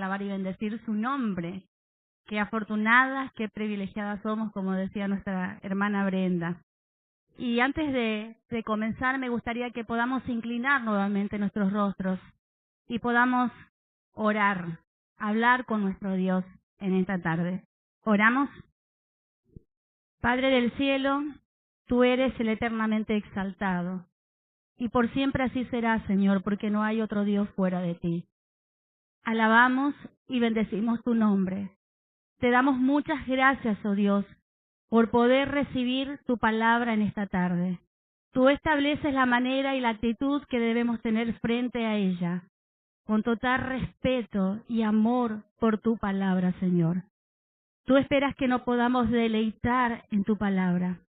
alabar y bendecir su nombre. Qué afortunadas, qué privilegiadas somos, como decía nuestra hermana Brenda. Y antes de comenzar, me gustaría que podamos inclinar nuevamente nuestros rostros y podamos orar, hablar con nuestro Dios en esta tarde. ¿Oramos? Padre del cielo, tú eres el eternamente exaltado, y por siempre así será, Señor, porque no hay otro Dios fuera de ti. Alabamos y bendecimos tu nombre. Te damos muchas gracias, oh Dios, por poder recibir tu palabra en esta tarde. Tú estableces la manera y la actitud que debemos tener frente a ella, con total respeto y amor por tu palabra, Señor. Tú esperas que nos podamos deleitar en tu palabra.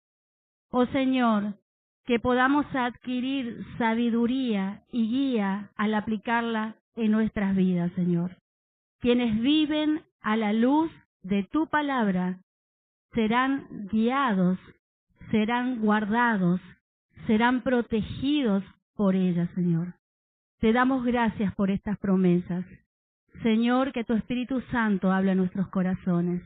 Oh Señor, que podamos adquirir sabiduría y guía al aplicarla en nuestras vidas, Señor. Quienes viven a la luz de tu palabra serán guiados, serán guardados, serán protegidos por ella, Señor. Te damos gracias por estas promesas. Señor, que tu Espíritu Santo hable a nuestros corazones,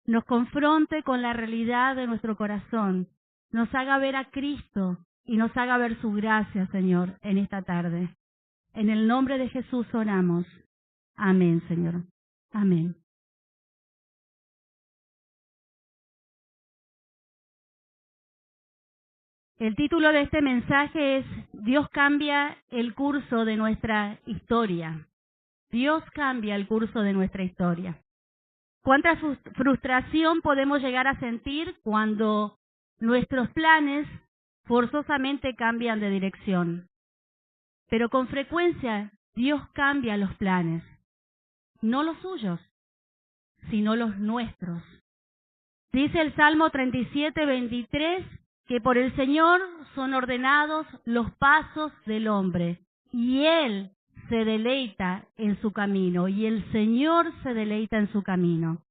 nos confronte con la realidad de nuestro corazón, nos haga ver a Cristo y nos haga ver su gracia, Señor, en esta tarde. En el nombre de Jesús oramos. Amén, Señor. Amén. El título de este mensaje es Dios cambia el curso de nuestra historia. Dios cambia el curso de nuestra historia. ¿Cuánta frustración podemos llegar a sentir cuando nuestros planes forzosamente cambian de dirección? Pero con frecuencia Dios cambia los planes, no los suyos, sino los nuestros. Dice el Salmo 37:23 que por el Señor son ordenados los pasos del hombre, y Él se deleita en su camino, y el Señor se deleita en su camino.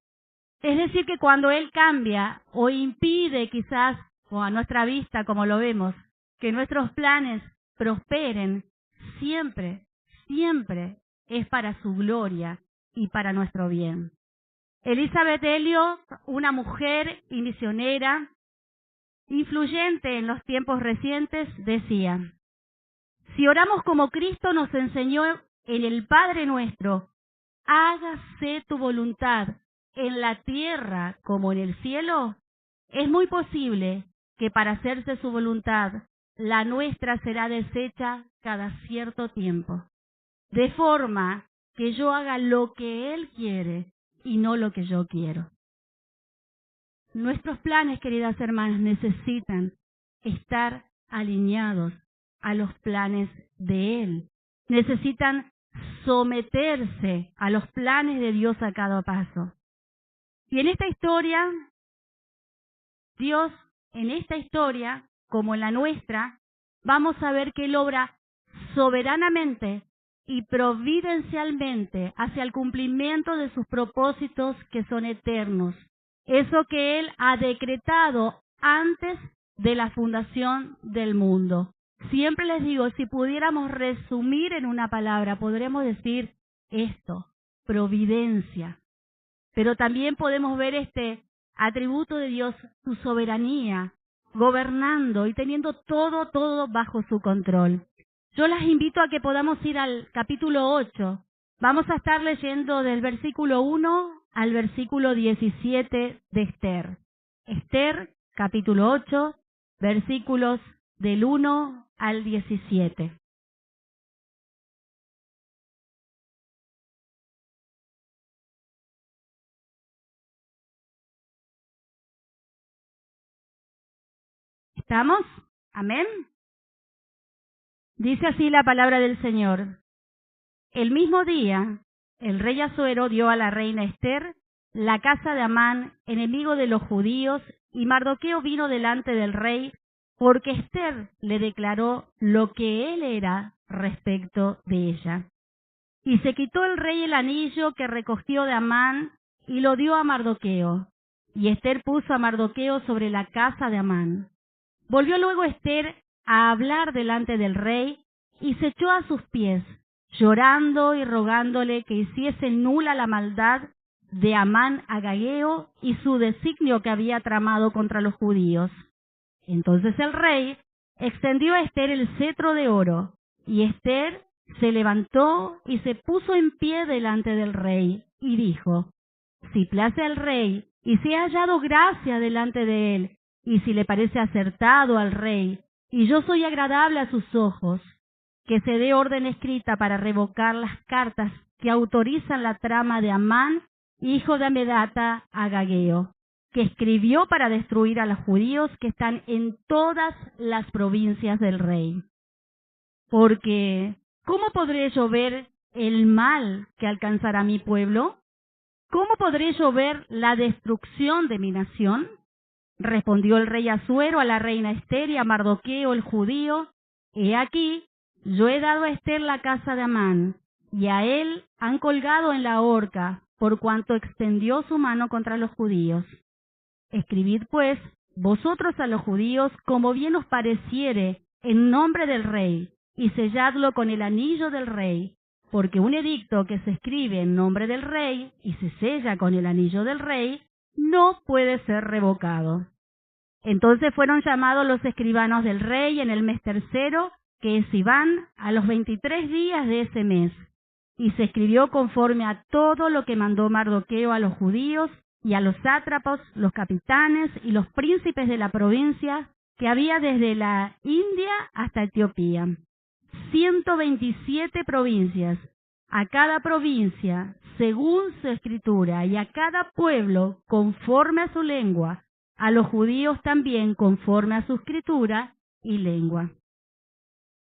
Es decir, que cuando Él cambia o impide quizás, o a nuestra vista como lo vemos, que nuestros planes prosperen, siempre, siempre es para su gloria y para nuestro bien. Elizabeth Elliot, una mujer y misionera influyente en los tiempos recientes, decía: si oramos como Cristo nos enseñó en el Padre Nuestro, hágase tu voluntad en la tierra como en el cielo, es muy posible que para hacerse su voluntad, la nuestra será deshecha cada cierto tiempo, de forma que yo haga lo que Él quiere y no lo que yo quiero. Nuestros planes, queridas hermanas, necesitan estar alineados a los planes de Él. Necesitan someterse a los planes de Dios a cada paso. Y en esta historia, Dios, en esta historia, como en la nuestra, vamos a ver que Él obra soberanamente y providencialmente hacia el cumplimiento de sus propósitos que son eternos. Eso que Él ha decretado antes de la fundación del mundo. Siempre les digo, si pudiéramos resumir en una palabra, podremos decir esto: providencia. Pero también podemos ver este atributo de Dios, su soberanía, gobernando y teniendo todo bajo su control. Yo las invito a que podamos ir al capítulo 8. Vamos a estar leyendo del versículo 1 al versículo 17 de Esther. Esther, capítulo 8, versículos del 1 al 17. ¿Estamos? Amén. Dice así la palabra del Señor. El mismo día, el rey Asuero dio a la reina Esther la casa de Amán, enemigo de los judíos, y Mardoqueo vino delante del rey, porque Esther le declaró lo que él era respecto de ella. Y se quitó el rey el anillo que recogió de Amán y lo dio a Mardoqueo. Y Esther puso a Mardoqueo sobre la casa de Amán. Volvió luego Esther a hablar delante del rey y se echó a sus pies llorando y rogándole que hiciese nula la maldad de Amán agageo y su designio que había tramado contra los judíos. Entonces el rey extendió a Ester el cetro de oro, y Ester se levantó y se puso en pie delante del rey, y dijo: si place al rey, y si he hallado gracia delante de él, y si le parece acertado al rey, y yo soy agradable a sus ojos, que se dé orden escrita para revocar las cartas que autorizan la trama de Amán, hijo de Amedata, agageo, que escribió para destruir a los judíos que están en todas las provincias del rey. Porque, ¿cómo podré yo ver el mal que alcanzará mi pueblo? ¿Cómo podré yo ver la destrucción de mi nación? Respondió el rey Asuero a la reina Ester y a Mardoqueo el judío: he aquí, yo he dado a Ester la casa de Amán, y a él han colgado en la horca, por cuanto extendió su mano contra los judíos. Escribid pues vosotros a los judíos como bien os pareciere en nombre del rey, y selladlo con el anillo del rey, porque un edicto que se escribe en nombre del rey y se sella con el anillo del rey no puede ser revocado. Entonces fueron llamados los escribanos del rey en el mes tercero, que es Sivan, a los 23 días de ese mes, y se escribió conforme a todo lo que mandó Mardoqueo a los judíos y a los sátrapos, los capitanes y los príncipes de la provincia que había desde la India hasta Etiopía. 127 provincias, a cada provincia según su escritura, y a cada pueblo conforme a su lengua, a los judíos también conforme a su escritura y lengua.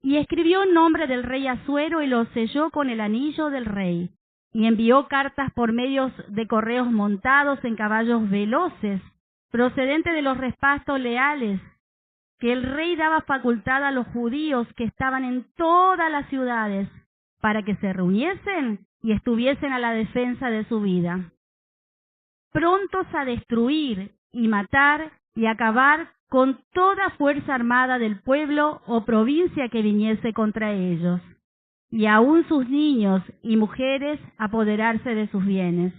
Y escribió en nombre del rey Asuero y lo selló con el anillo del rey, y envió cartas por medios de correos montados en caballos veloces, procedente de los respastos leales, que el rey daba facultad a los judíos que estaban en todas las ciudades, para que se reuniesen y estuviesen a la defensa de su vida, prontos a destruir y matar y acabar con toda fuerza armada del pueblo o provincia que viniese contra ellos, y aun sus niños y mujeres apoderarse de sus bienes.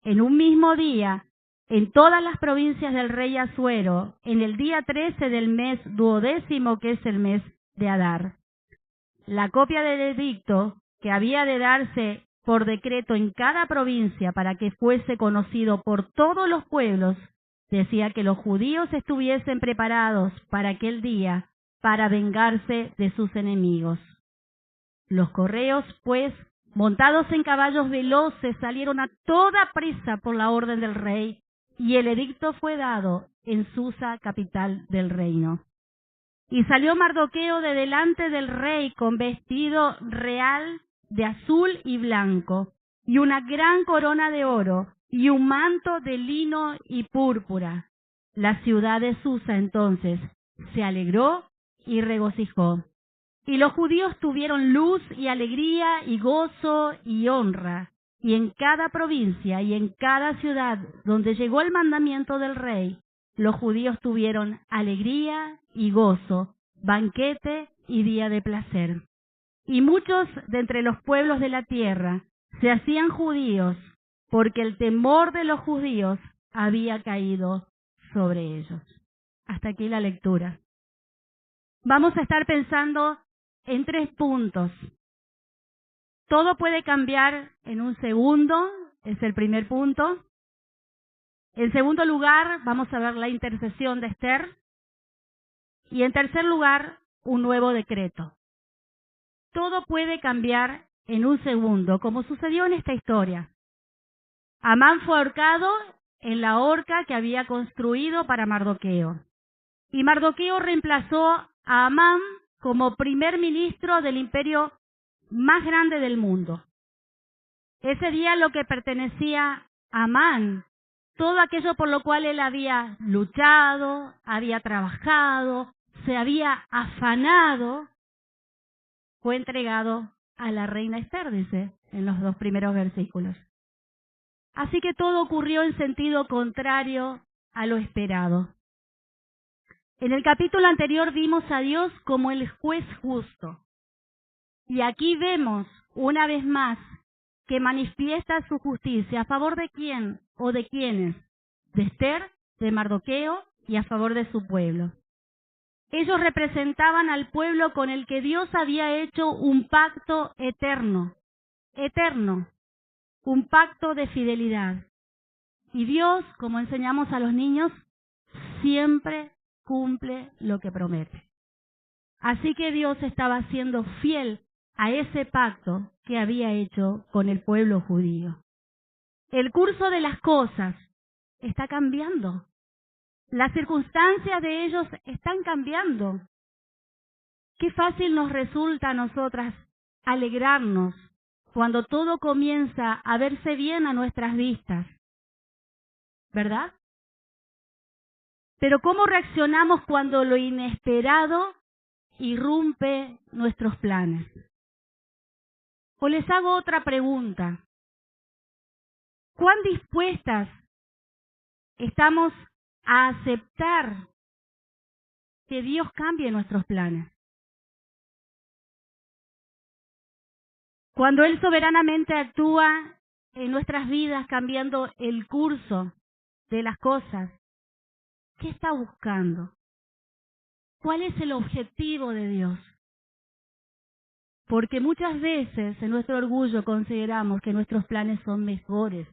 En un mismo día, en todas las provincias del rey Asuero, en el día 13 del mes 12º, que es el mes de Adar. La copia del edicto que había de darse por decreto en cada provincia para que fuese conocido por todos los pueblos, decía que los judíos estuviesen preparados para aquel día para vengarse de sus enemigos. Los correos, pues, montados en caballos veloces, salieron a toda prisa por la orden del rey, y el edicto fue dado en Susa, capital del reino. Y salió Mardoqueo de delante del rey con vestido real de azul y blanco, y una gran corona de oro, y un manto de lino y púrpura. La ciudad de Susa entonces se alegró y regocijó. Y los judíos tuvieron luz y alegría y gozo y honra. Y en cada provincia y en cada ciudad donde llegó el mandamiento del rey, los judíos tuvieron alegría y gozo, banquete y día de placer. Y muchos de entre los pueblos de la tierra se hacían judíos, porque el temor de los judíos había caído sobre ellos. Hasta aquí la lectura. Vamos a estar pensando en 3 puntos. Todo puede cambiar en un segundo, es el primer punto. En segundo lugar, vamos a ver la intercesión de Ester. Y en tercer lugar, un nuevo decreto. Todo puede cambiar en un segundo, como sucedió en esta historia. Amán fue ahorcado en la horca que había construido para Mardoqueo. Y Mardoqueo reemplazó a Amán como primer ministro del imperio más grande del mundo. Ese día lo que pertenecía a Amán, todo aquello por lo cual él había luchado, había trabajado, se había afanado, fue entregado a la reina Ester, dice en los 2 primeros versículos. Así que todo ocurrió en sentido contrario a lo esperado. En el capítulo anterior vimos a Dios como el juez justo. Y aquí vemos, una vez más, que manifiesta su justicia. ¿A favor de quién o de quiénes? De Esther, de Mardoqueo y a favor de su pueblo. Ellos representaban al pueblo con el que Dios había hecho un pacto eterno, un pacto de fidelidad. Y Dios, como enseñamos a los niños, siempre cumple lo que promete. Así que Dios estaba siendo fiel a ese pacto que había hecho con el pueblo judío. El curso de las cosas está cambiando. Las circunstancias de ellos están cambiando. Qué fácil nos resulta a nosotras alegrarnos cuando todo comienza a verse bien a nuestras vistas, ¿verdad? Pero ¿cómo reaccionamos cuando lo inesperado irrumpe nuestros planes? O les hago otra pregunta. ¿Cuán dispuestas estamos a aceptar que Dios cambie nuestros planes? Cuando Él soberanamente actúa en nuestras vidas cambiando el curso de las cosas, ¿qué está buscando? ¿Cuál es el objetivo de Dios? Porque muchas veces en nuestro orgullo consideramos que nuestros planes son mejores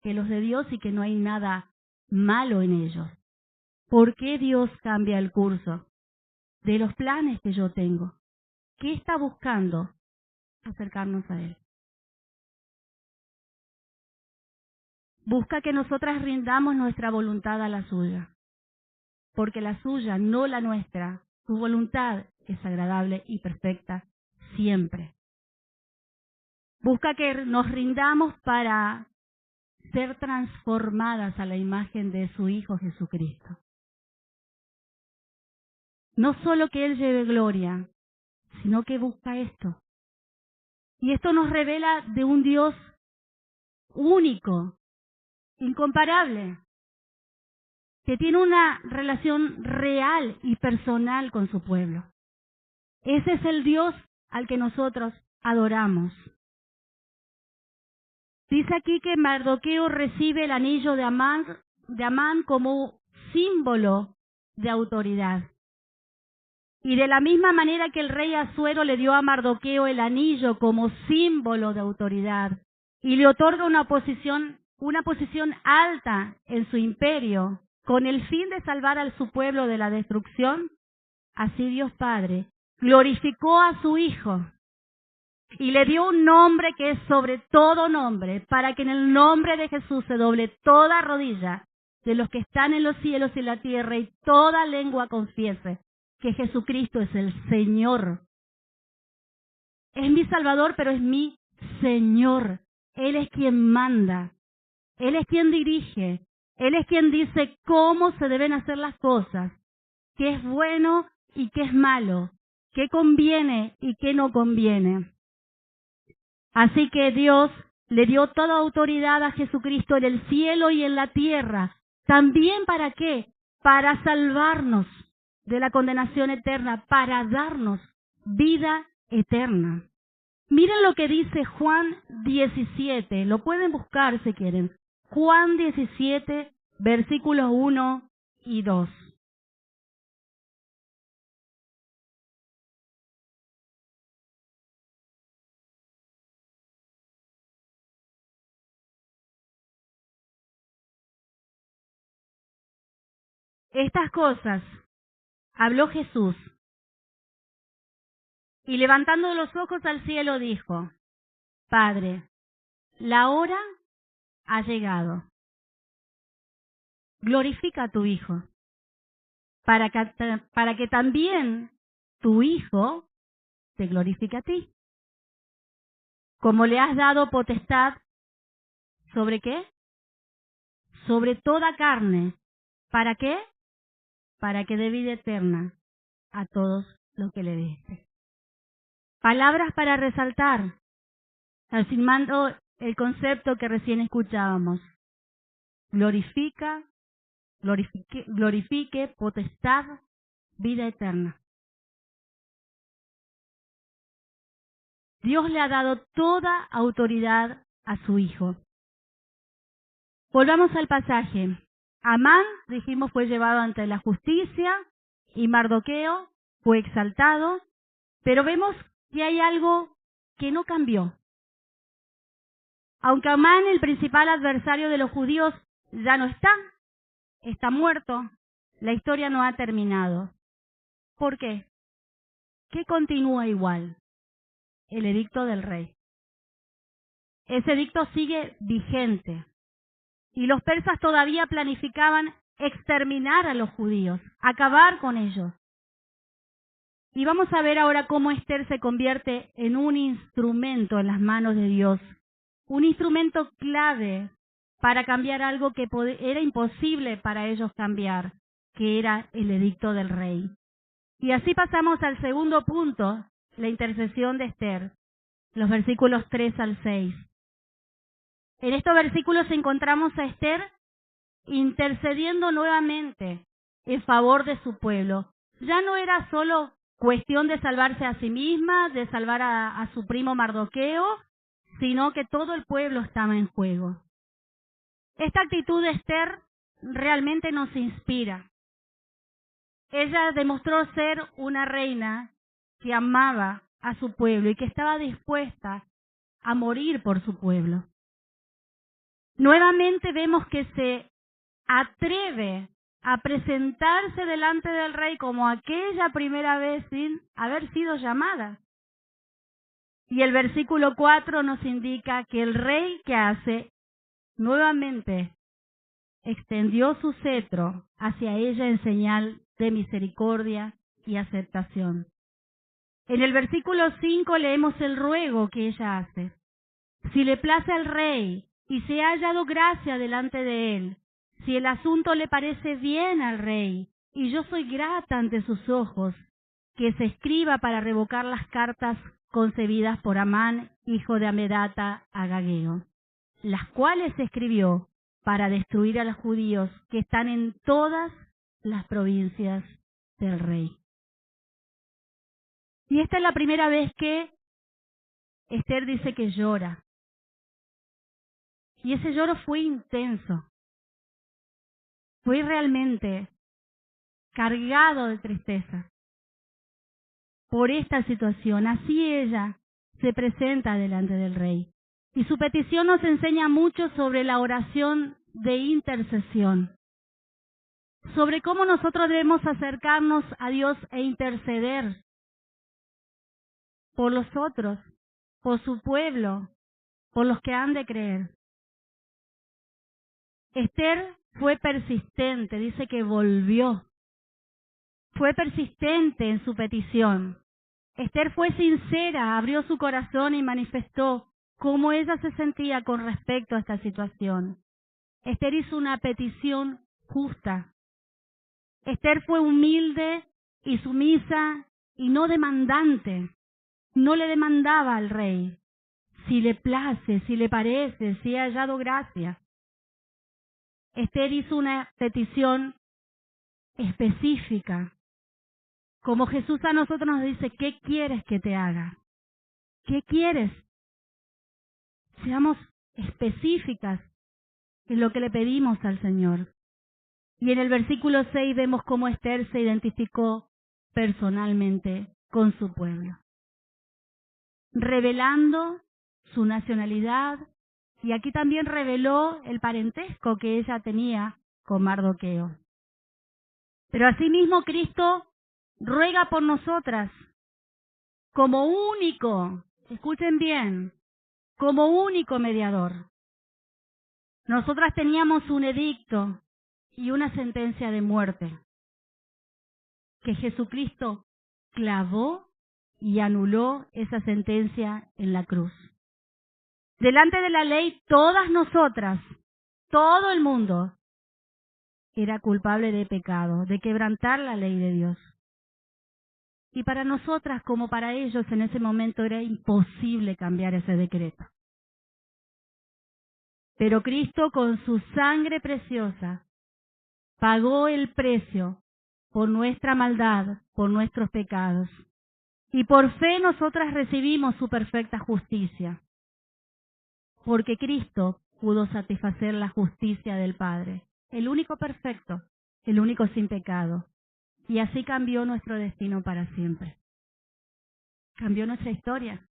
que los de Dios y que no hay nada malo en ellos. ¿Por qué Dios cambia el curso de los planes que yo tengo? ¿Qué está buscando? Acercarnos a Él. Busca que nosotras rindamos nuestra voluntad a la suya, porque la suya, no la nuestra, su voluntad es agradable y perfecta siempre. Busca que nos rindamos para ser transformadas a la imagen de su Hijo Jesucristo. No solo que Él lleve gloria, sino que busca esto. Y esto nos revela de un Dios único, incomparable, que tiene una relación real y personal con su pueblo. Ese es el Dios al que nosotros adoramos. Dice aquí que Mardoqueo recibe el anillo de Amán como símbolo de autoridad. Y de la misma manera que el rey Asuero le dio a Mardoqueo el anillo como símbolo de autoridad y le otorga una posición alta en su imperio con el fin de salvar a su pueblo de la destrucción, así Dios Padre glorificó a su Hijo y le dio un nombre que es sobre todo nombre, para que en el nombre de Jesús se doble toda rodilla de los que están en los cielos y la tierra y toda lengua confiese que Jesucristo es el Señor. Es mi Salvador, pero es mi Señor. Él es quien manda. Él es quien dirige. Él es quien dice cómo se deben hacer las cosas, qué es bueno y qué es malo, qué conviene y qué no conviene. Así que Dios le dio toda autoridad a Jesucristo en el cielo y en la tierra. ¿También para qué? Para salvarnos de la condenación eterna, para darnos vida eterna. Miren lo que dice Juan 17, lo pueden buscar si quieren. Juan 17, versículos 1 y 2. Estas cosas habló Jesús y levantando los ojos al cielo dijo: Padre, la hora ha llegado. Glorifica a tu Hijo, para que también tu Hijo te glorifique a ti. Como le has dado potestad, ¿sobre qué? Sobre toda carne. ¿Para qué? Para que dé vida eterna a todos los que le diste. Palabras para resaltar, afirmando el concepto que recién escuchábamos. Glorifique, potestad, vida eterna. Dios le ha dado toda autoridad a su Hijo. Volvamos al pasaje. Amán, dijimos, fue llevado ante la justicia y Mardoqueo fue exaltado, pero vemos que hay algo que no cambió. Aunque Amán, el principal adversario de los judíos, ya no está muerto, la historia no ha terminado. ¿Por qué? ¿Qué continúa igual? El edicto del rey. Ese edicto sigue vigente. Y los persas todavía planificaban exterminar a los judíos, acabar con ellos. Y vamos a ver ahora cómo Esther se convierte en un instrumento en las manos de Dios, un instrumento clave para cambiar algo que era imposible para ellos cambiar, que era el edicto del rey. Y así pasamos al segundo punto, la intercesión de Esther, los versículos 3 al 6. En estos versículos encontramos a Esther intercediendo nuevamente en favor de su pueblo. Ya no era solo cuestión de salvarse a sí misma, de salvar a su primo Mardoqueo, sino que todo el pueblo estaba en juego. Esta actitud de Esther realmente nos inspira. Ella demostró ser una reina que amaba a su pueblo y que estaba dispuesta a morir por su pueblo. Nuevamente vemos que se atreve a presentarse delante del rey como aquella primera vez sin haber sido llamada. Y el versículo 4 nos indica que el rey, ¿qué hace? Nuevamente extendió su cetro hacia ella en señal de misericordia y aceptación. En el versículo 5 leemos el ruego que ella hace. Si le place al rey y se ha hallado gracia delante de él, si el asunto le parece bien al rey, y yo soy grata ante sus ojos, que se escriba para revocar las cartas concebidas por Amán, hijo de Amedata, agageo, las cuales se escribió para destruir a los judíos que están en todas las provincias del rey. Y esta es la primera vez que Esther dice que llora. Y ese lloro fue intenso. Fue realmente cargado de tristeza por esta situación. Así ella se presenta delante del rey. Y su petición nos enseña mucho sobre la oración de intercesión, sobre cómo nosotros debemos acercarnos a Dios e interceder por los otros, por su pueblo, por los que han de creer. Esther fue persistente, dice que volvió. Fue persistente en su petición. Esther fue sincera, abrió su corazón y manifestó cómo ella se sentía con respecto a esta situación. Esther hizo una petición justa. Esther fue humilde y sumisa y no demandante. No le demandaba al rey si le place, si le parece, si ha hallado gracia. Esther hizo una petición específica. Como Jesús a nosotros nos dice, ¿qué quieres que te haga? ¿Qué quieres? Seamos específicas en lo que le pedimos al Señor. Y en el versículo 6 vemos cómo Esther se identificó personalmente con su pueblo, revelando su nacionalidad, y aquí también reveló el parentesco que ella tenía con Mardoqueo. Pero asimismo Cristo ruega por nosotras como único, escuchen bien, como único mediador. Nosotras teníamos un edicto y una sentencia de muerte que Jesucristo clavó y anuló esa sentencia en la cruz. Delante de la ley, todas nosotras, todo el mundo, era culpable de pecado, de quebrantar la ley de Dios. Y para nosotras, como para ellos, en ese momento era imposible cambiar ese decreto. Pero Cristo, con su sangre preciosa, pagó el precio por nuestra maldad, por nuestros pecados. Y por fe nosotras recibimos su perfecta justicia, porque Cristo pudo satisfacer la justicia del Padre, el único perfecto, el único sin pecado, y así cambió nuestro destino para siempre. Cambió nuestra historia,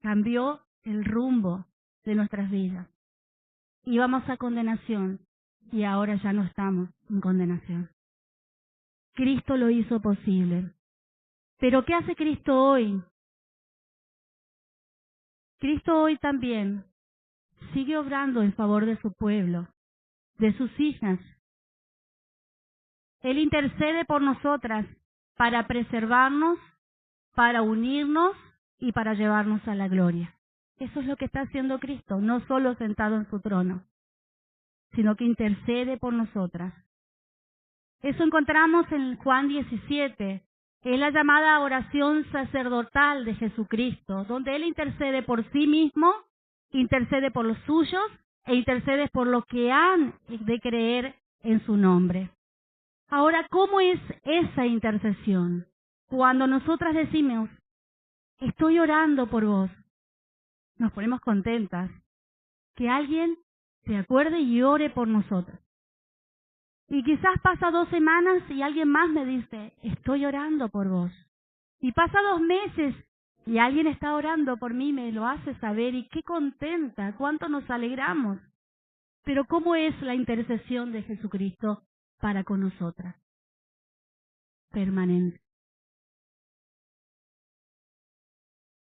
cambió el rumbo de nuestras vidas. Íbamos a condenación y ahora ya no estamos en condenación. Cristo lo hizo posible. Pero ¿qué hace Cristo hoy? Cristo hoy también sigue obrando en favor de su pueblo, de sus hijas. Él intercede por nosotras para preservarnos, para unirnos y para llevarnos a la gloria. Eso es lo que está haciendo Cristo, no solo sentado en su trono, sino que intercede por nosotras. Eso encontramos en Juan 17, es la llamada oración sacerdotal de Jesucristo, donde Él intercede por sí mismo, intercede por los suyos e intercede por los que han de creer en su nombre. Ahora, ¿cómo es esa intercesión? Cuando nosotras decimos, estoy orando por vos, nos ponemos contentas que alguien se acuerde y ore por nosotros. Y quizás pasa 2 semanas y alguien más me dice, estoy orando por vos. Y pasa 2 meses y alguien está orando por mí, me lo hace saber y qué contenta, cuánto nos alegramos. Pero ¿cómo es la intercesión de Jesucristo para con nosotras? Permanente.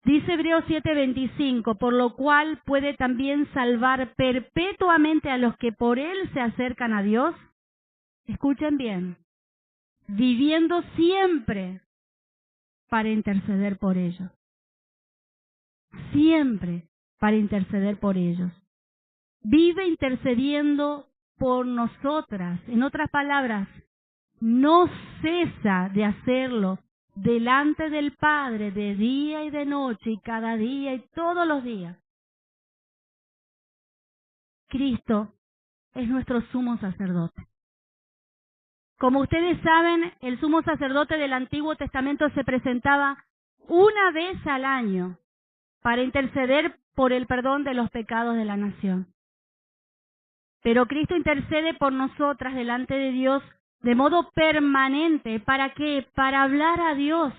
Dice Hebreos 7:25, por lo cual puede también salvar perpetuamente a los que por Él se acercan a Dios. Escuchen bien, viviendo siempre para interceder por ellos. Siempre para interceder por ellos. Vive intercediendo por nosotras. En otras palabras, no cesa de hacerlo delante del Padre de día y de noche y cada día y todos los días. Cristo es nuestro sumo sacerdote. Como ustedes saben, el sumo sacerdote del Antiguo Testamento se presentaba una vez al año para interceder por el perdón de los pecados de la nación. Pero Cristo intercede por nosotras delante de Dios de modo permanente. ¿Para qué? Para hablar a Dios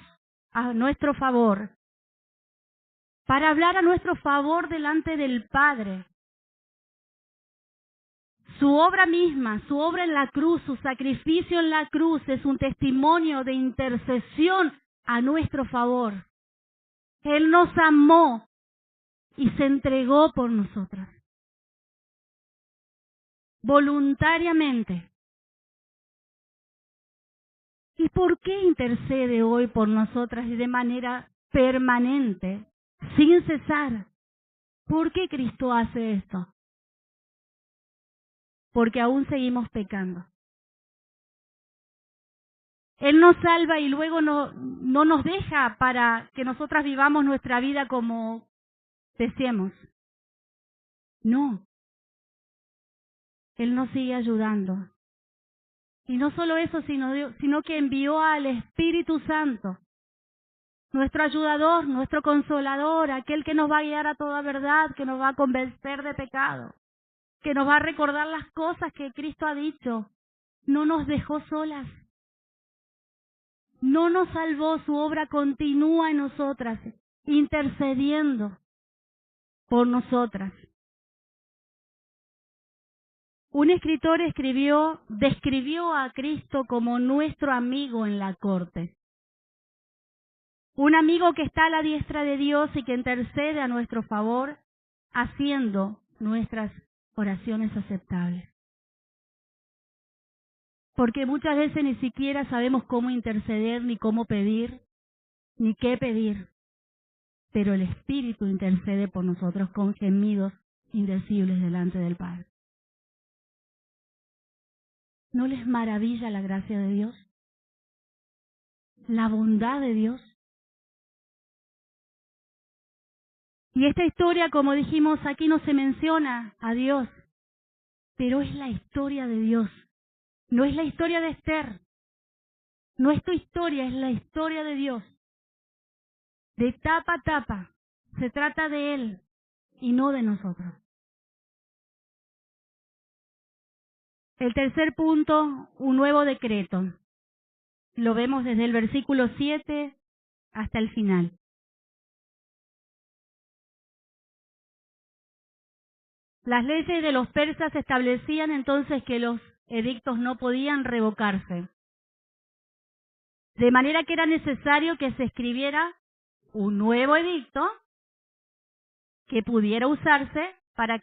a nuestro favor. Para hablar a nuestro favor delante del Padre. Su obra misma, su obra en la cruz, su sacrificio en la cruz es un testimonio de intercesión a nuestro favor. Él nos amó y se entregó por nosotras. Voluntariamente. ¿Y por qué intercede hoy por nosotras y de manera permanente, sin cesar? ¿Por qué Cristo hace esto? Porque aún seguimos pecando. Él nos salva y luego no nos deja para que nosotras vivamos nuestra vida como deseemos. No. Él nos sigue ayudando. Y no solo eso, sino que envió al Espíritu Santo, nuestro ayudador, nuestro consolador, aquel que nos va a guiar a toda verdad, que nos va a convencer de pecado, que nos va a recordar las cosas que Cristo ha dicho. No nos dejó solas. No nos salvó, su obra continúa en nosotras, intercediendo por nosotras. Un escritor describió a Cristo como nuestro amigo en la corte. Un amigo que está a la diestra de Dios y que intercede a nuestro favor, haciendo nuestras oraciones aceptables. Porque muchas veces ni siquiera sabemos cómo interceder, ni cómo pedir, ni qué pedir. Pero el Espíritu intercede por nosotros con gemidos indecibles delante del Padre. ¿No les maravilla la gracia de Dios? ¿La bondad de Dios? Y esta historia, como dijimos, aquí no se menciona a Dios, pero es la historia de Dios. No es la historia de Esther, No es tu historia, es la historia de Dios. De tapa a tapa. Se trata de Él y no de nosotros. El tercer punto, un nuevo decreto. Lo vemos desde el versículo 7 hasta el final. Las leyes de los persas establecían entonces que los edictos no podían revocarse. De manera que era necesario que se escribiera un nuevo edicto que pudiera usarse para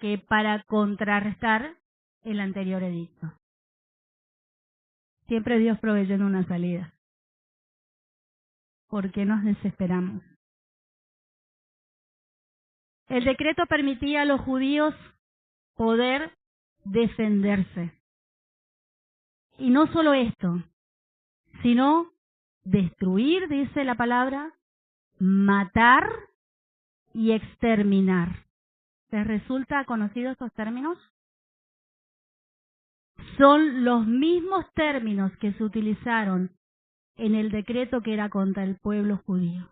contrarrestar el anterior edicto. Siempre Dios proveyendo una salida. ¿Por qué nos desesperamos? El decreto permitía a los judíos poder defenderse. Y no solo esto, sino destruir, dice la palabra, matar y exterminar. ¿Les resulta conocidos estos términos? Son los mismos términos que se utilizaron en el decreto que era contra el pueblo judío.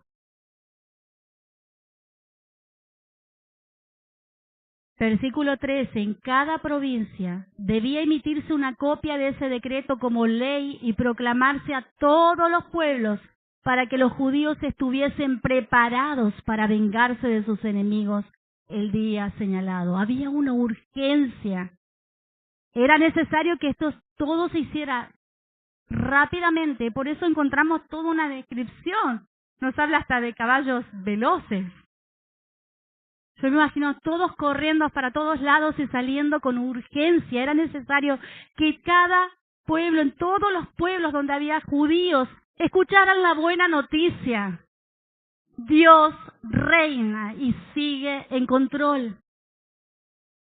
Versículo 13. En cada provincia debía emitirse una copia de ese decreto como ley y proclamarse a todos los pueblos para que los judíos estuviesen preparados para vengarse de sus enemigos el día señalado. Había una urgencia. Era necesario que todo se hiciera rápidamente. Por eso encontramos toda una descripción. Nos habla hasta de caballos veloces. Yo me imagino todos corriendo para todos lados y saliendo con urgencia. Era necesario que cada pueblo, en todos los pueblos donde había judíos, escucharan la buena noticia. Dios reina y sigue en control.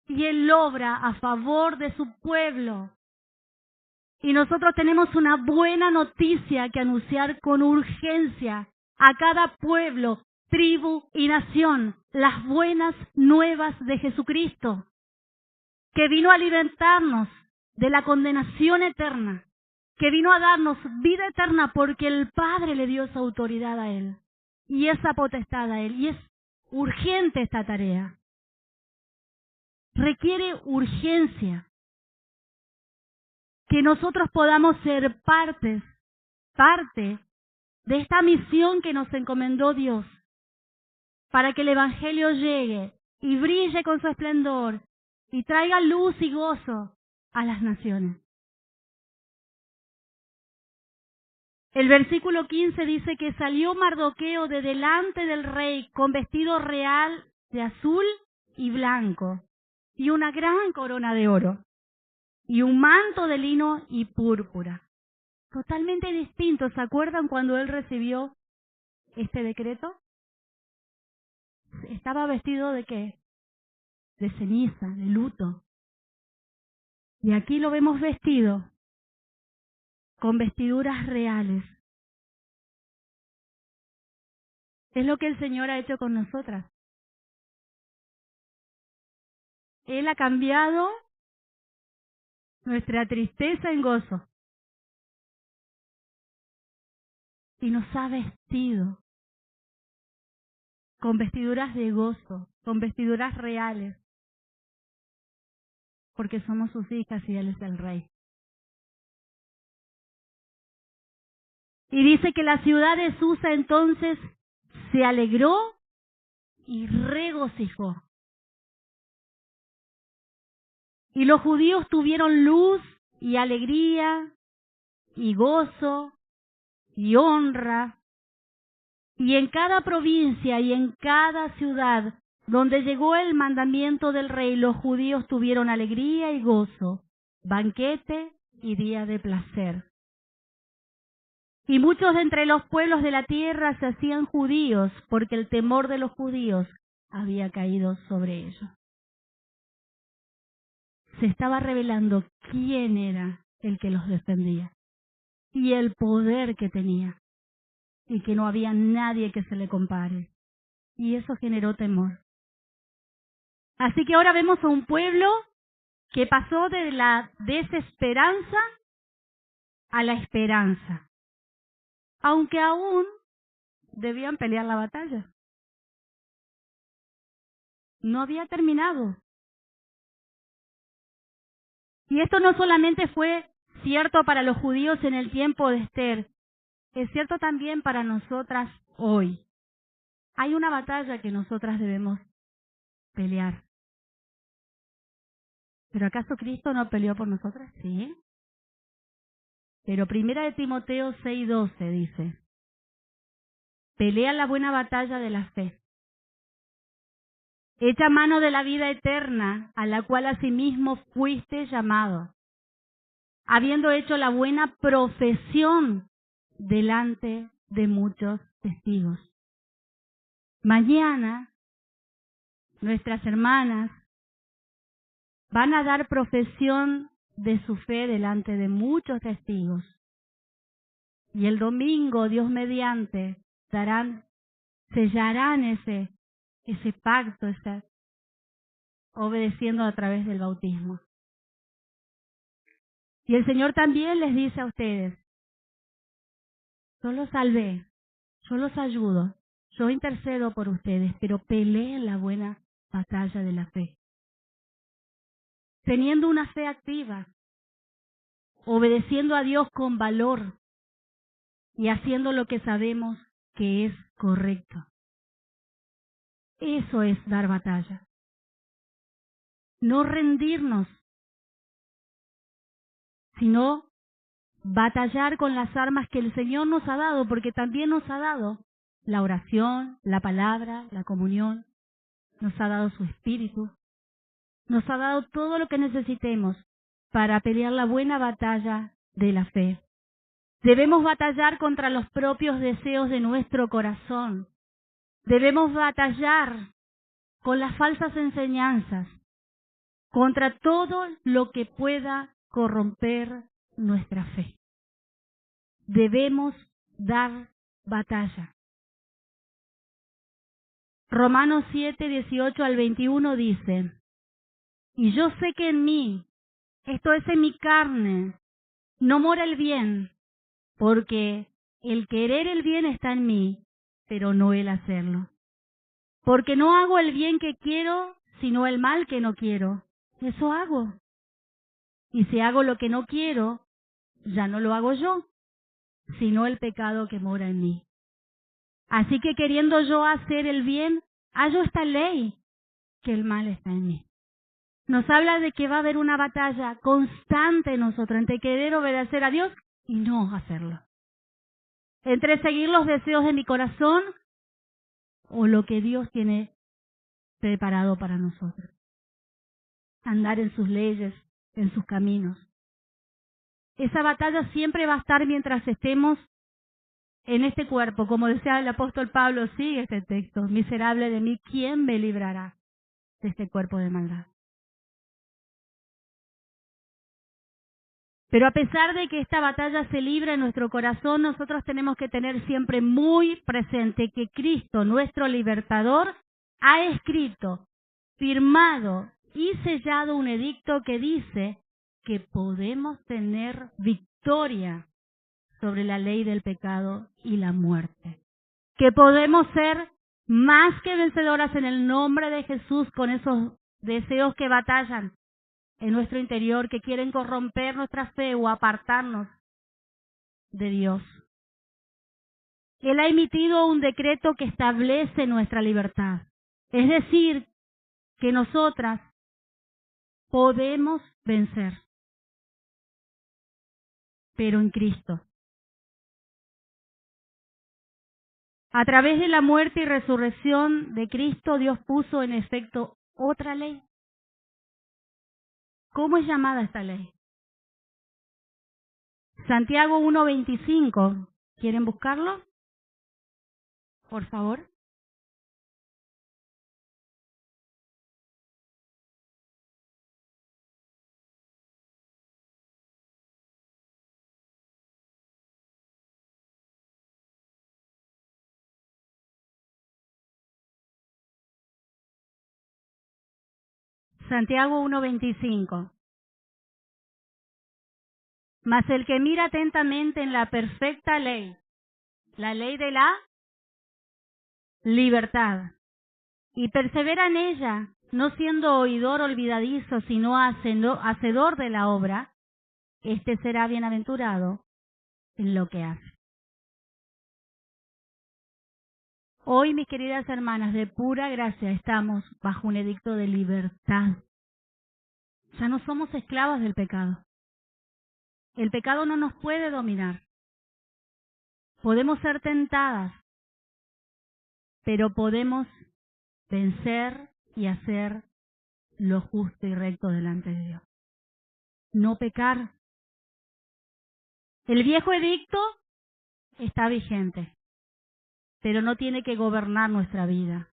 Y Él obra a favor de su pueblo. Y nosotros tenemos una buena noticia que anunciar con urgencia a cada pueblo, tribu y nación, las buenas nuevas de Jesucristo, que vino a libertarnos de la condenación eterna, que vino a darnos vida eterna porque el Padre le dio esa autoridad a Él y esa potestad a Él. Y es urgente esta tarea. Requiere urgencia. Que nosotros podamos ser parte de esta misión que nos encomendó Dios, para que el Evangelio llegue y brille con su esplendor y traiga luz y gozo a las naciones. El versículo 15 dice que salió Mardoqueo de delante del rey con vestido real de azul y blanco y una gran corona de oro y un manto de lino y púrpura. Totalmente distinto. ¿Se acuerdan cuando él recibió este decreto? Estaba vestido ¿de qué? De ceniza, de luto. Y aquí lo vemos vestido con vestiduras reales. Es lo que el Señor ha hecho con nosotras. Él ha cambiado nuestra tristeza en gozo. Y nos ha vestido con vestiduras de gozo, con vestiduras reales. Porque somos sus hijas y Él es el Rey. Y dice que la ciudad de Susa entonces se alegró y regocijó. Y los judíos tuvieron luz y alegría y gozo y honra. Y en cada provincia y en cada ciudad donde llegó el mandamiento del rey, los judíos tuvieron alegría y gozo, banquete y día de placer. Y muchos de entre los pueblos de la tierra se hacían judíos, porque el temor de los judíos había caído sobre ellos. Se estaba revelando quién era el que los defendía y el poder que tenía, y que no había nadie que se le compare. Y eso generó temor. Así que ahora vemos a un pueblo que pasó de la desesperanza a la esperanza. aunque aún debían pelear la batalla. No había terminado. Y esto no solamente fue cierto para los judíos en el tiempo de Esther, es cierto también para nosotras hoy. Hay una batalla que nosotras debemos pelear. ¿Pero acaso Cristo no peleó por nosotras? Sí. Pero 1 de Timoteo 6:12 dice, pelea la buena batalla de la fe. Echa mano de la vida eterna, a la cual asimismo fuiste llamado, habiendo hecho la buena profesión delante de muchos testigos. Mañana, nuestras hermanas van a dar profesión de su fe delante de muchos testigos. Y el domingo, Dios mediante, sellarán ese pacto, obedeciendo a través del bautismo. Y el Señor también les dice a ustedes, yo los salvé, yo los ayudo, yo intercedo por ustedes, pero peleen la buena batalla de la fe. Teniendo una fe activa, obedeciendo a Dios con valor y haciendo lo que sabemos que es correcto. Eso es dar batalla. No rendirnos, sino batallar con las armas que el Señor nos ha dado, porque también nos ha dado la oración, la palabra, la comunión, nos ha dado su Espíritu, nos ha dado todo lo que necesitemos para pelear la buena batalla de la fe. Debemos batallar contra los propios deseos de nuestro corazón. Debemos batallar con las falsas enseñanzas, contra todo lo que pueda corromper nuestra fe. Debemos dar batalla. Romanos 7:18-21 dice, y yo sé que en mí, esto es en mi carne, no mora el bien, porque el querer el bien está en mí, pero no el hacerlo. Porque no hago el bien que quiero, sino el mal que no quiero. Eso hago. Y si hago lo que no quiero, ya no lo hago yo, sino el pecado que mora en mí. Así que queriendo yo hacer el bien, hallo esta ley, que el mal está en mí. Nos habla de que va a haber una batalla constante en nosotros entre querer obedecer a Dios y no hacerlo. Entre seguir los deseos de mi corazón o lo que Dios tiene preparado para nosotros. Andar en sus leyes, en sus caminos. Esa batalla siempre va a estar mientras estemos en este cuerpo. Como decía el apóstol Pablo, sigue este texto. Miserable de mí, ¿quién me librará de este cuerpo de maldad? Pero a pesar de que esta batalla se libra en nuestro corazón, nosotros tenemos que tener siempre muy presente que Cristo, nuestro libertador, ha escrito, firmado y sellado un edicto que dice que podemos tener victoria sobre la ley del pecado y la muerte. Que podemos ser más que vencedoras en el nombre de Jesús con esos deseos que batallan en nuestro interior, que quieren corromper nuestra fe o apartarnos de Dios. Él ha emitido un decreto que establece nuestra libertad. Es decir, que nosotras podemos vencer, pero en Cristo. A través de la muerte y resurrección de Cristo, Dios puso en efecto otra ley. ¿Cómo es llamada esta ley? Santiago 1:25. ¿Quieren buscarlo? Por favor. Santiago 1:25. Mas el que mira atentamente en la perfecta ley, la ley de la libertad, y persevera en ella, no siendo oidor olvidadizo, sino hacedor de la obra, este será bienaventurado en lo que hace. Hoy, mis queridas hermanas, de pura gracia estamos bajo un edicto de libertad. Ya no somos esclavas del pecado. El pecado no nos puede dominar. Podemos ser tentadas, pero podemos vencer y hacer lo justo y recto delante de Dios. No pecar. El viejo edicto está vigente, pero no tiene que gobernar nuestra vida.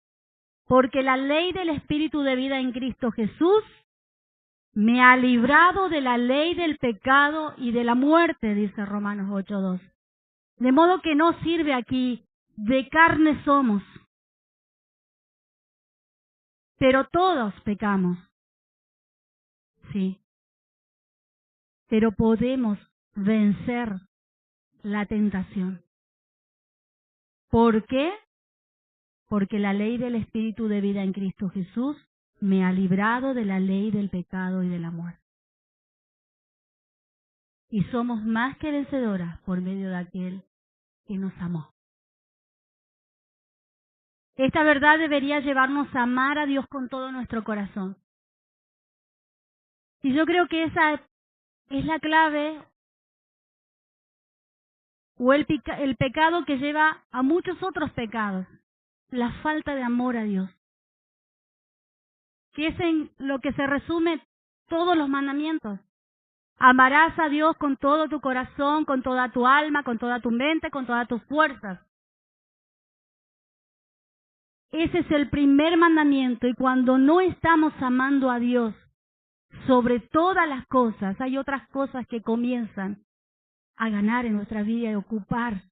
Porque la ley del Espíritu de vida en Cristo Jesús me ha librado de la ley del pecado y de la muerte, dice Romanos 8:2. De modo que no sirve aquí, de carne somos, pero todos pecamos. Sí, pero podemos vencer la tentación. ¿Por qué? Porque la ley del Espíritu de vida en Cristo Jesús me ha librado de la ley del pecado y de la muerte. Y somos más que vencedoras por medio de aquel que nos amó. Esta verdad debería llevarnos a amar a Dios con todo nuestro corazón. Y yo creo que esa es la clave o el pecado que lleva a muchos otros pecados, la falta de amor a Dios, que es en lo que se resume todos los mandamientos. Amarás a Dios con todo tu corazón, con toda tu alma, con toda tu mente, con todas tus fuerzas. Ese es el primer mandamiento, y cuando no estamos amando a Dios sobre todas las cosas, hay otras cosas que comienzan a ganar en nuestra vida y ocupar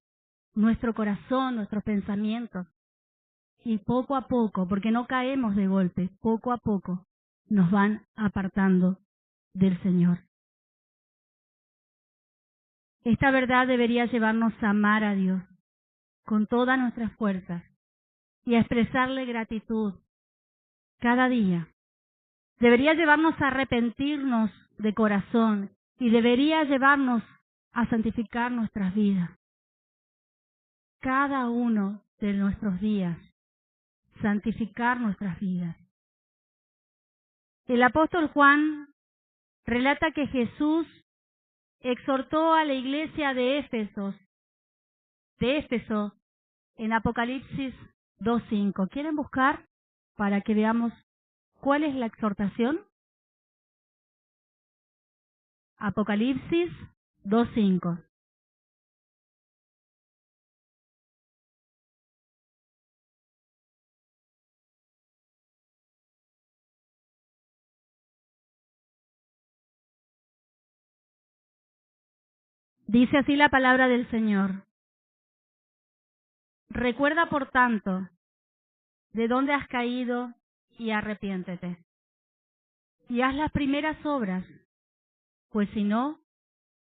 nuestro corazón, nuestros pensamientos. Y poco a poco, porque no caemos de golpe, poco a poco nos van apartando del Señor. Esta verdad debería llevarnos a amar a Dios con todas nuestras fuerzas y a expresarle gratitud cada día. Debería llevarnos a arrepentirnos de corazón y debería llevarnos a santificar nuestras vidas. Cada uno de nuestros días, santificar nuestras vidas. El apóstol Juan relata que Jesús exhortó a la iglesia de Éfeso en Apocalipsis 2:5. ¿Quieren buscar para que veamos cuál es la exhortación? Apocalipsis 2:5. Dice así la palabra del Señor. Recuerda, por tanto, de dónde has caído y arrepiéntete. Y haz las primeras obras, pues si no,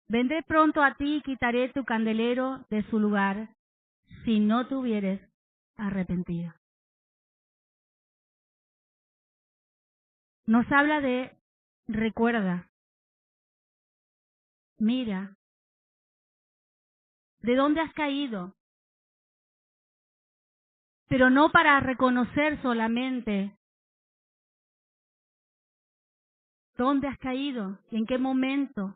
vendré pronto a ti y quitaré tu candelero de su lugar, si no te hubieres arrepentido. Nos habla de recuerda, mira, de dónde has caído, pero no para reconocer solamente dónde has caído y en qué momento,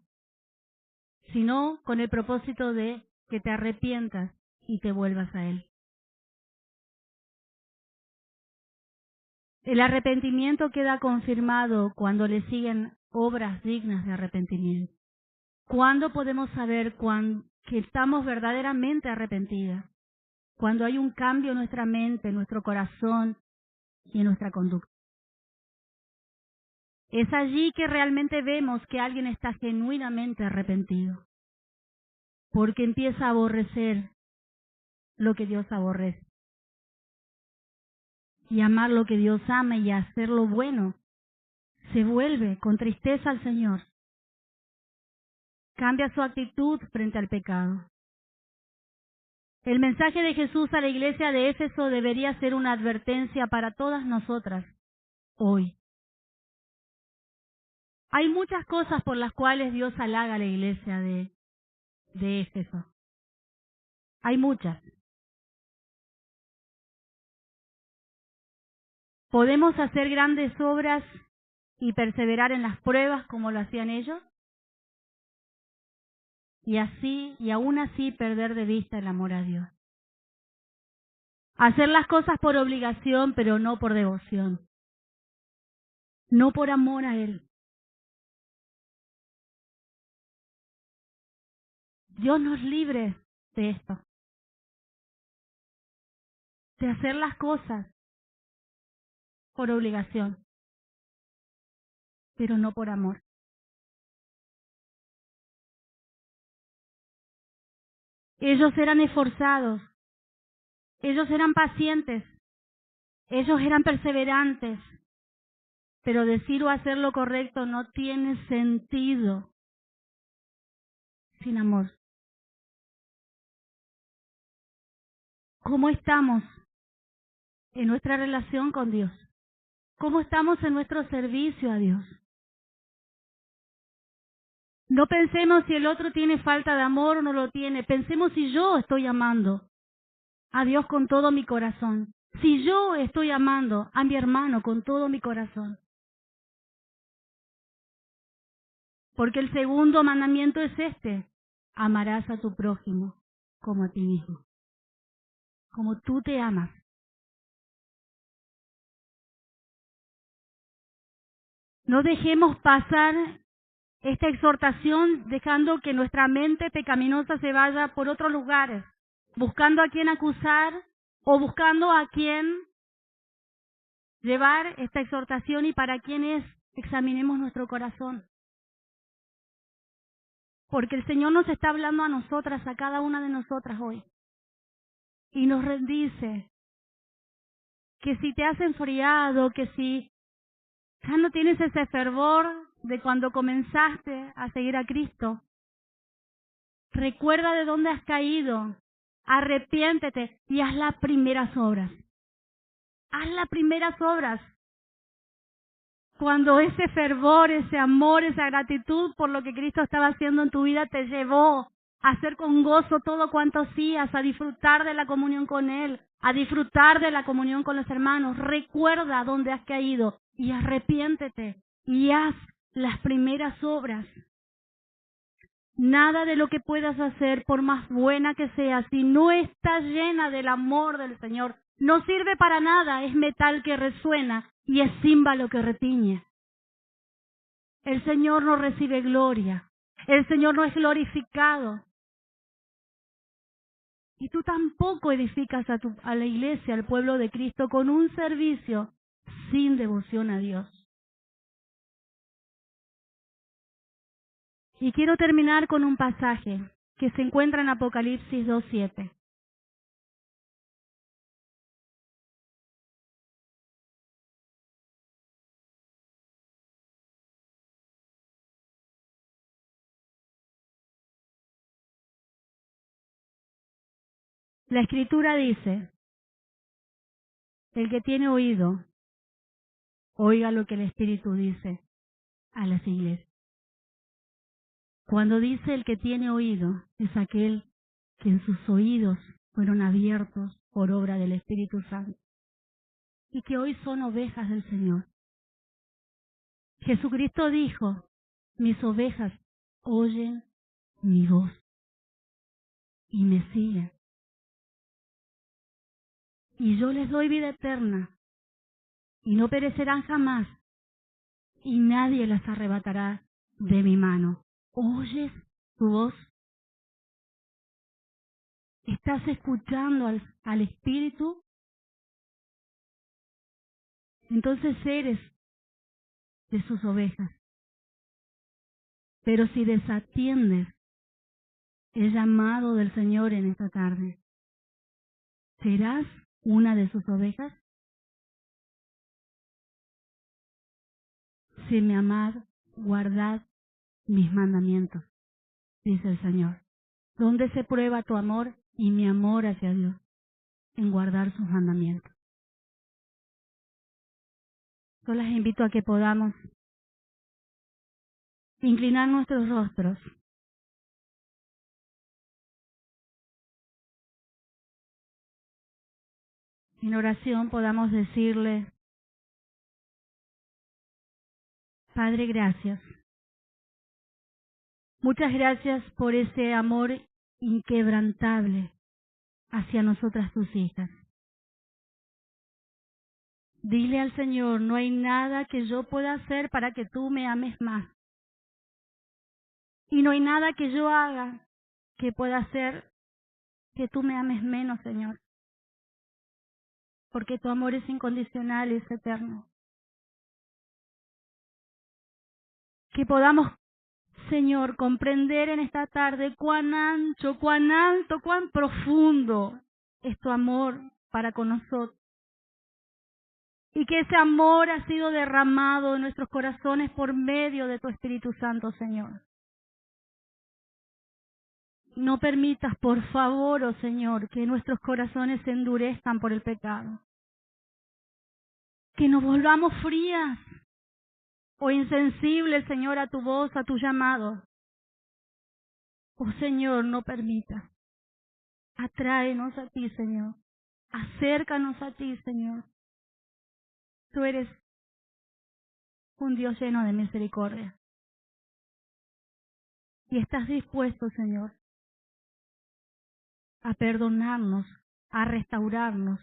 sino con el propósito de que te arrepientas y te vuelvas a Él. El arrepentimiento queda confirmado cuando le siguen obras dignas de arrepentimiento. ¿Cuándo podemos saber que estamos verdaderamente arrepentidas? Cuando hay un cambio en nuestra mente, en nuestro corazón y en nuestra conducta. Es allí que realmente vemos que alguien está genuinamente arrepentido, porque empieza a aborrecer lo que Dios aborrece y amar lo que Dios ama y hacer lo bueno. Se vuelve con tristeza al Señor. Cambia su actitud frente al pecado. El mensaje de Jesús a la iglesia de Éfeso debería ser una advertencia para todas nosotras hoy. Hay muchas cosas por las cuales Dios halaga a la iglesia de Éfeso. Hay muchas. ¿Podemos hacer grandes obras y perseverar en las pruebas como lo hacían ellos? Y aún así perder de vista el amor a Dios. Hacer las cosas por obligación, pero no por devoción. No por amor a Él. Dios nos libre de esto. De hacer las cosas por obligación, pero no por amor. Ellos eran esforzados, ellos eran pacientes, ellos eran perseverantes, pero decir o hacer lo correcto no tiene sentido sin amor. ¿Cómo estamos en nuestra relación con Dios? ¿Cómo estamos en nuestro servicio a Dios? No pensemos si el otro tiene falta de amor o no lo tiene. Pensemos si yo estoy amando a Dios con todo mi corazón. Si yo estoy amando a mi hermano con todo mi corazón. Porque el segundo mandamiento es este: amarás a tu prójimo como a ti mismo. Como tú te amas. No dejemos pasar esta exhortación dejando que nuestra mente pecaminosa se vaya por otros lugares, buscando a quién acusar o buscando a quién llevar esta exhortación y para quién es. Examinemos nuestro corazón. Porque el Señor nos está hablando a nosotras, a cada una de nosotras hoy. Y nos dice que si te has enfriado, que si ya no tienes ese fervor de cuando comenzaste a seguir a Cristo, recuerda de dónde has caído, arrepiéntete y haz las primeras obras. Haz las primeras obras. Cuando ese fervor, ese amor, esa gratitud por lo que Cristo estaba haciendo en tu vida te llevó a hacer con gozo todo cuanto hacías, a disfrutar de la comunión con Él, a disfrutar de la comunión con los hermanos. Recuerda dónde has caído y arrepiéntete y haz las primeras obras. Nada de lo que puedas hacer, por más buena que sea, si no está llena del amor del Señor, no sirve para nada. Es metal que resuena y es címbalo que retiñe. El Señor no recibe gloria. El Señor no es glorificado. Y tú tampoco edificas a la iglesia, al pueblo de Cristo, con un servicio sin devoción a Dios. Y quiero terminar con un pasaje que se encuentra en Apocalipsis 2:7. La Escritura dice: el que tiene oído, oiga lo que el Espíritu dice a las iglesias. Cuando dice el que tiene oído, es aquel que en sus oídos fueron abiertos por obra del Espíritu Santo y que hoy son ovejas del Señor. Jesucristo dijo: mis ovejas oyen mi voz y me siguen. Y yo les doy vida eterna y no perecerán jamás y nadie las arrebatará de mi mano. ¿Oyes tu voz? ¿Estás escuchando al Espíritu? Entonces eres de sus ovejas. Pero si desatiendes el llamado del Señor en esta tarde, ¿serás una de sus ovejas? Si me amad, guardad mis mandamientos, dice el Señor. ¿Dónde se prueba tu amor? y mi amor hacia Dios en guardar sus mandamientos. Yo las invito a que podamos inclinar nuestros rostros en oración, podamos decirle: Padre, gracias. Muchas gracias por ese amor inquebrantable hacia nosotras tus hijas. Dile al Señor: no hay nada que yo pueda hacer para que tú me ames más. Y no hay nada que yo haga que pueda hacer que tú me ames menos, Señor. Porque tu amor es incondicional y es eterno. Que podamos, Señor, comprender en esta tarde cuán ancho, cuán alto, cuán profundo es tu amor para con nosotros. Y que ese amor ha sido derramado en nuestros corazones por medio de tu Espíritu Santo, Señor. No permitas, por favor, oh Señor, que nuestros corazones se endurezcan por el pecado. Que nos volvamos frías o insensibles, Señor, a tu voz, a tu llamado. Oh Señor, no permitas. Atráenos a ti, Señor. Acércanos a ti, Señor. Tú eres un Dios lleno de misericordia. Y estás dispuesto, Señor, a perdonarnos, a restaurarnos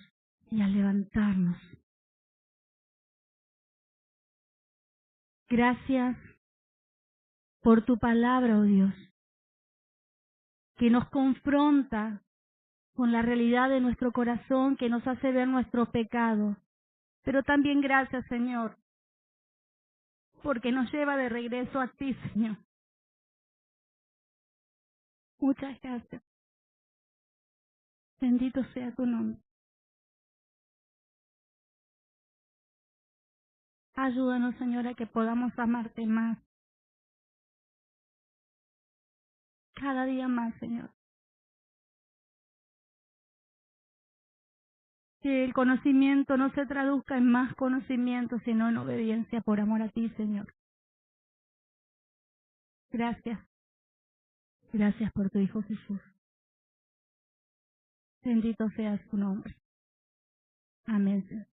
y a levantarnos. Gracias por tu palabra, oh Dios, que nos confronta con la realidad de nuestro corazón, que nos hace ver nuestro pecado. Pero también gracias, Señor, porque nos lleva de regreso a ti, Señor. Muchas gracias. Bendito sea tu nombre. Ayúdanos, Señor, a que podamos amarte más. Cada día más, Señor. Que el conocimiento no se traduzca en más conocimiento, sino en obediencia por amor a ti, Señor. Gracias. Gracias por tu Hijo Jesús. Bendito sea su nombre. Amén, Señor.